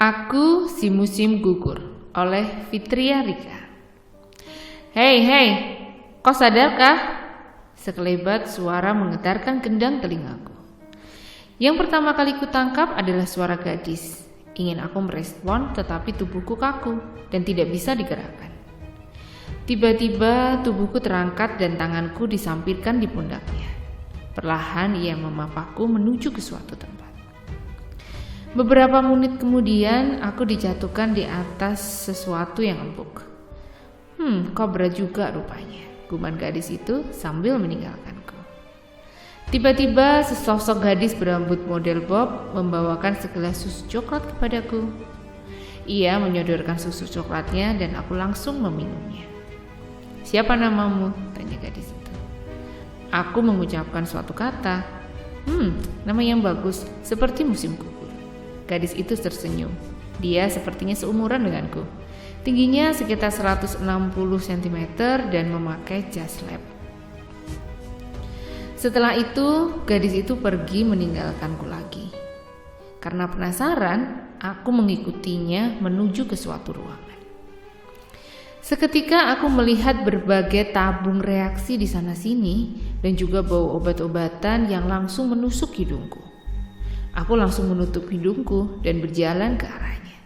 Aku si musim gugur oleh Fitria Rika. Hei, kau sadarkah? Sekelebat suara menggetarkan gendang telingaku. Yang pertama kali kutangkap adalah suara gadis. Ingin aku merespon tetapi tubuhku kaku dan tidak bisa digerakkan. Tiba-tiba tubuhku terangkat dan tanganku disampirkan di pundaknya. Perlahan ia memapahku menuju ke suatu tempat. Beberapa menit kemudian aku dijatuhkan di atas sesuatu yang empuk. Kau berat juga rupanya, gumam gadis itu sambil meninggalkanku. Tiba-tiba sesosok gadis berambut model bob membawakan segelas susu coklat kepadaku. Ia menyodorkan susu coklatnya dan aku langsung meminumnya. Siapa namamu? Tanya gadis itu. Aku mengucapkan suatu kata. Nama yang bagus, seperti musim gugur. Gadis itu tersenyum. Dia sepertinya seumuran denganku. Tingginya sekitar 160 cm dan memakai jas lab. Setelah itu, gadis itu pergi meninggalkanku lagi. Karena penasaran, aku mengikutinya menuju ke suatu ruangan. Seketika aku melihat berbagai tabung reaksi di sana-sini dan juga bau obat-obatan yang langsung menusuk hidungku. Aku langsung menutup hidungku dan berjalan ke arahnya.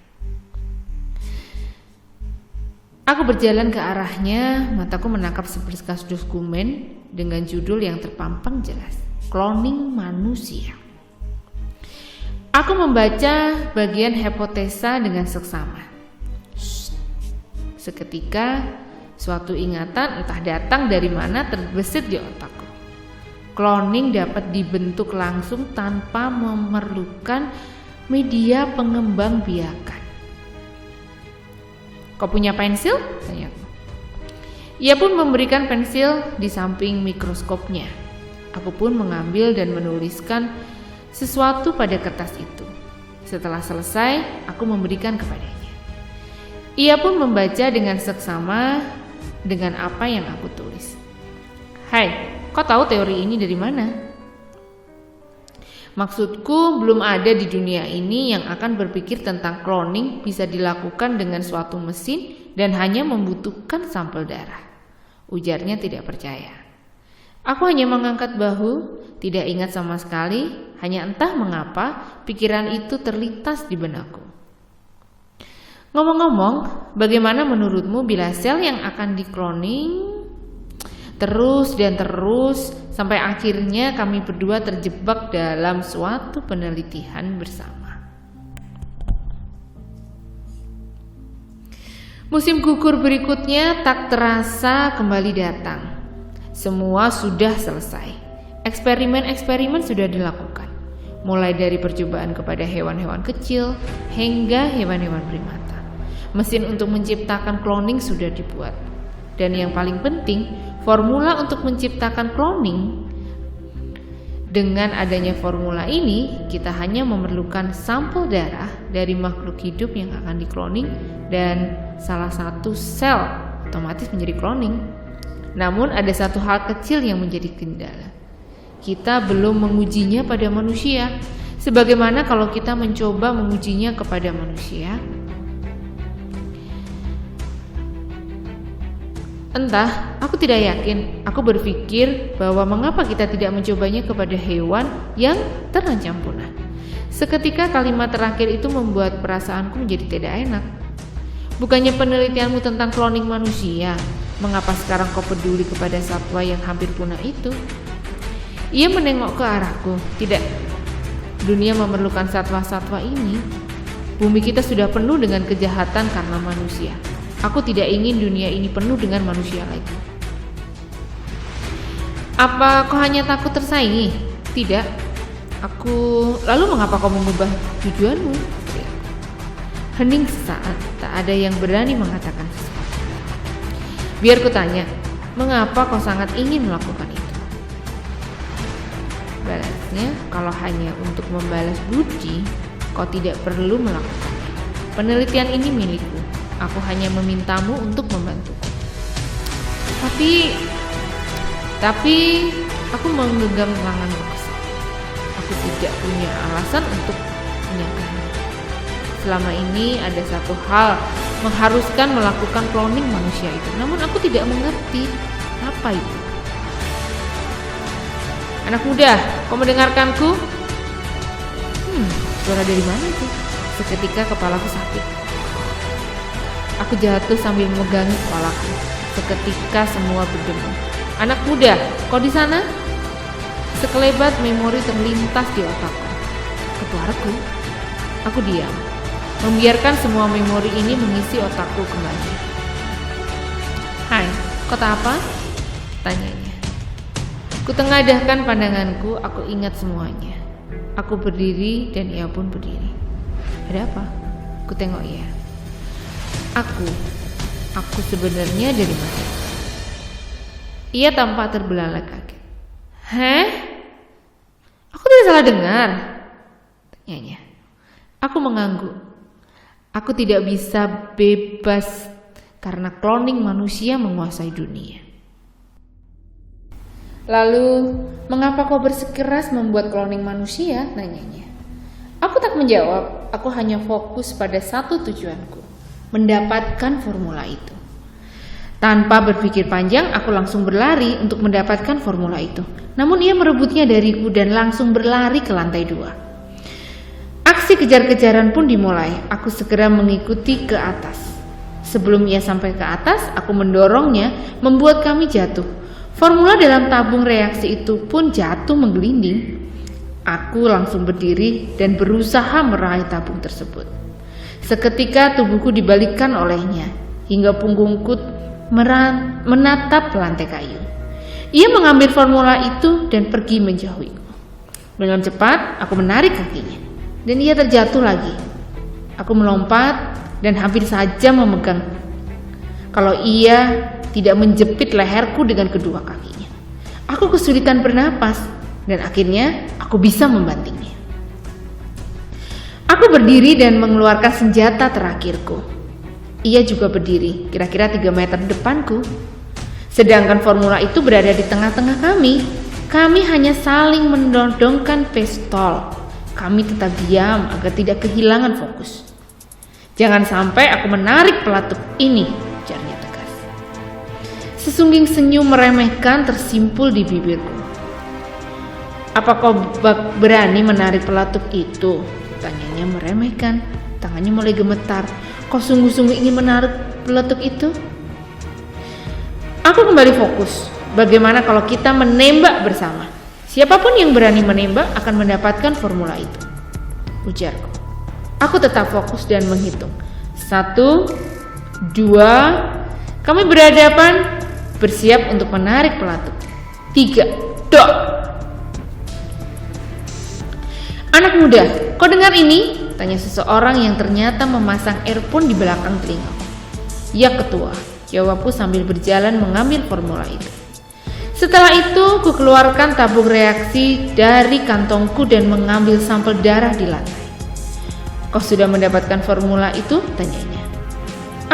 Aku berjalan ke arahnya, mataku menangkap seberkas dokumen dengan judul yang terpampang jelas, Cloning Manusia. Aku membaca bagian hipotesa dengan seksama. Seketika, suatu ingatan entah datang dari mana terbesit di otakku. Cloning dapat dibentuk langsung tanpa memerlukan media pengembang biakan. Kau punya pensil? Tanyaku. Ia pun memberikan pensil di samping mikroskopnya. Aku pun mengambil dan menuliskan sesuatu pada kertas itu. Setelah selesai, aku memberikan kepadanya. Ia pun membaca dengan seksama dengan apa yang aku tulis. Hai, kau tahu teori ini dari mana? Maksudku, belum ada di dunia ini yang akan berpikir tentang cloning bisa dilakukan dengan suatu mesin dan hanya membutuhkan sampel darah. Ujarnya tidak percaya. Aku hanya mengangkat bahu, tidak ingat sama sekali, hanya entah mengapa pikiran itu terlintas di benakku. Ngomong-ngomong, bagaimana menurutmu bila sel yang akan di-cloning terus dan terus sampai akhirnya kami berdua terjebak dalam suatu penelitian bersama. Musim gugur berikutnya tak terasa kembali datang. Semua sudah selesai. Eksperimen-eksperimen sudah dilakukan. Mulai dari percobaan kepada hewan-hewan kecil hingga hewan-hewan primata. Mesin untuk menciptakan cloning sudah dibuat. Dan yang paling penting, formula untuk menciptakan cloning. Dengan adanya formula ini, kita hanya memerlukan sampel darah dari makhluk hidup yang akan dikloning dan salah satu sel otomatis menjadi cloning. Namun ada satu hal kecil yang menjadi kendala. Kita belum mengujinya pada manusia. Sebagaimana kalau kita mencoba mengujinya kepada manusia, entah, aku tidak yakin. Aku berpikir bahwa mengapa kita tidak mencobanya kepada hewan yang terancam punah. Seketika kalimat terakhir itu membuat perasaanku menjadi tidak enak. Bukannya penelitianmu tentang cloning manusia, mengapa sekarang kau peduli kepada satwa yang hampir punah itu? Ia menengok ke arahku. Tidak, dunia memerlukan satwa-satwa ini. Bumi kita sudah penuh dengan kejahatan karena manusia. Aku tidak ingin dunia ini penuh dengan manusia lagi. Apa kau hanya takut tersaingi? Tidak. Lalu mengapa kau mengubah tujuanmu? Hening sesaat, tak ada yang berani mengatakan sesuatu. Biar ku tanya, mengapa kau sangat ingin melakukan itu? Balasnya, kalau hanya untuk membalas budi, kau tidak perlu melakukannya. Penelitian ini milikku. Aku hanya memintamu untuk membantuku. Tapi aku menggenggam tanganmu. Aku tidak punya alasan untuk menyangkalnya. selama ini ada satu hal mengharuskan melakukan cloning manusia itu. Namun aku tidak mengerti apa itu. Anak muda, kau mendengarkanku? Suara dari mana itu? Seketika kepalaku sakit. Aku jatuh sambil memegangi kepalaku. Seketika semua berdengung. Anak muda, kau di sana? Sekelebat memori terlintas di otakku. Ketuaraku. Aku diam, membiarkan semua memori ini mengisi otakku kembali. Hai, kota apa? Tanyanya. Kutengadahkan pandanganku, aku ingat semuanya. Aku berdiri dan ia pun berdiri. Ada apa? Ku tengok ia. Aku sebenarnya dari mana? Ia tampak terbelalak kaget. Hah? Aku tidak salah dengar? Tanyanya. Aku mengangguk. Aku tidak bisa bebas karena cloning manusia menguasai dunia. Lalu, mengapa kau bersikeras membuat cloning manusia? Nanyanya. Aku tak menjawab, aku hanya fokus pada satu tujuanku, mendapatkan formula itu. Tanpa berpikir panjang, aku langsung berlari untuk mendapatkan formula itu. Namun ia merebutnya dariku dan langsung berlari ke lantai 2. Aksi kejar-kejaran pun dimulai, aku segera mengikuti ke atas. Sebelum ia sampai ke atas, aku mendorongnya, membuat kami jatuh. Formula dalam tabung reaksi itu pun jatuh menggelinding. Aku langsung berdiri dan berusaha meraih tabung tersebut. Seketika tubuhku dibalikkan olehnya, hingga punggungku menatap lantai kayu. Ia mengambil formula itu dan pergi menjauhiku. Dengan cepat, aku menarik kakinya, dan ia terjatuh lagi. Aku melompat dan hampir saja memegang. Kalau ia tidak menjepit leherku dengan kedua kakinya. Aku kesulitan bernapas dan akhirnya aku bisa membantingnya. Aku berdiri dan mengeluarkan senjata terakhirku. Ia juga berdiri, kira-kira 3 meter di depanku. Sedangkan formula itu berada di tengah-tengah kami. Kami hanya saling menodongkan pistol. Kami tetap diam agar tidak kehilangan fokus. Jangan sampai aku menarik pelatuk ini, ujarnya tegas. Sesungging senyum meremehkan tersimpul di bibirku. Apa kau berani menarik pelatuk itu? Tanyanya meremehkan. Tangannya mulai gemetar. Kau sungguh-sungguh ingin menarik peletuk itu? Aku kembali fokus. Bagaimana kalau kita menembak bersama? Siapapun yang berani menembak akan mendapatkan formula itu, ujarku. Aku tetap fokus dan menghitung. 1, 2, kami berhadapan, bersiap untuk menarik pelatuk. 3, dok! Anak muda, kau dengar ini? Tanya seseorang yang ternyata memasang earphone di belakang telingaku. Ya ketua, jawabku sambil berjalan mengambil formula itu. Setelah itu, ku keluarkan tabung reaksi dari kantongku dan mengambil sampel darah di lantai. Kau sudah mendapatkan formula itu? Tanyanya.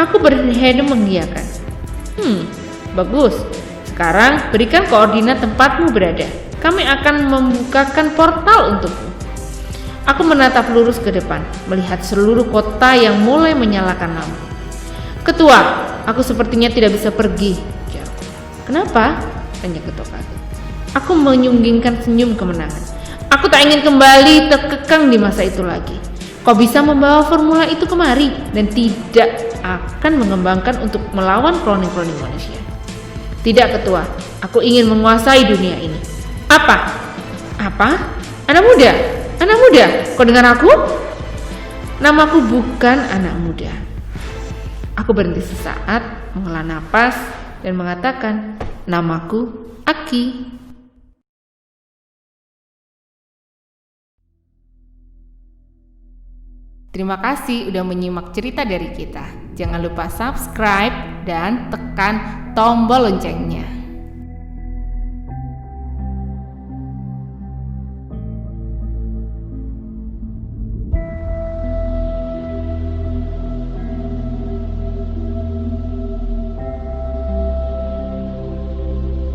Aku berhendak mengiyakan. Bagus. Sekarang berikan koordinat tempatmu berada. Kami akan membukakan portal untukmu. Aku menatap lurus ke depan, melihat seluruh kota yang mulai menyalakan lampu. Ketua, aku sepertinya tidak bisa pergi. Kenapa? Tanya ketua kaget. Aku menyunggingkan senyum kemenangan. Aku tak ingin kembali terkekang di masa itu lagi. Kau bisa membawa formula itu kemari dan tidak akan mengembangkan untuk melawan cloning-cloning manusia. Tidak ketua, aku ingin menguasai dunia ini. Apa? Anak muda? Anak muda, kau dengar aku? Namaku bukan anak muda. Aku berhenti sesaat, menghela napas dan mengatakan, namaku Aki. Terima kasih udah menyimak cerita dari kita. Jangan lupa subscribe dan tekan tombol loncengnya.